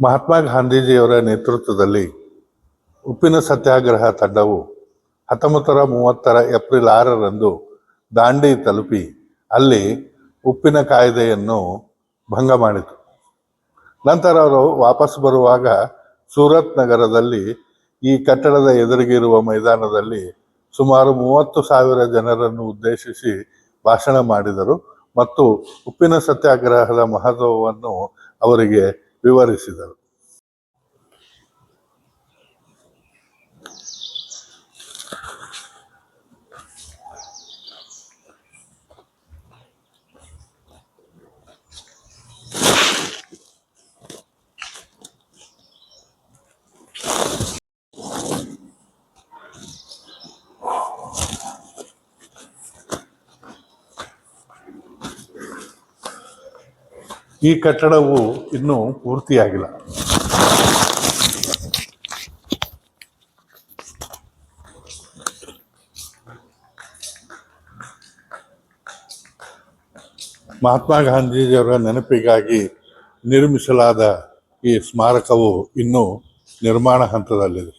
ಮಹಾತ್ಮ ಗಾಂಧೀಜಿಯವರ ನೇತೃತ್ವದಲ್ಲಿ ಉಪ್ಪಿನ ಸತ್ಯಾಗ್ರಹ ತಂಡವು 1930 ಏಪ್ರಿಲ್ 6ರಂದು ದಾಂಡಿ ತಲುಪಿ ಅಲ್ಲಿ ಉಪ್ಪಿನ ಕಾಯ್ದೆಯನ್ನು ಭಂಗ ಮಾಡಿತು. ನಂತರ ಅವರು ವಾಪಸ್ ಬರುವಾಗ ಸೂರತ್ ನಗರದಲ್ಲಿ ಈ ಕಟ್ಟಡದ ಎದುರಿಗಿರುವ ಮೈದಾನದಲ್ಲಿ ಸುಮಾರು 30,000 ಜನರನ್ನು ಉದ್ದೇಶಿಸಿ ಭಾಷಣ ಮಾಡಿದರು ಮತ್ತು ಉಪ್ಪಿನ ಸತ್ಯಾಗ್ರಹದ ಮಹತ್ವವನ್ನು ಅವರಿಗೆ ವಿವರಿಸಿದರು. ಈ ಕಟ್ಟಡವು ಇನ್ನೂ ಪೂರ್ತಿಯಾಗಿಲ್ಲ. ಮಹಾತ್ಮ ಗಾಂಧೀಜಿಯವರ ನೆನಪಿಗಾಗಿ ನಿರ್ಮಿಸಲಾದ ಈ ಸ್ಮಾರಕವು ಇನ್ನೂ ನಿರ್ಮಾಣ ಹಂತದಲ್ಲಿದೆ.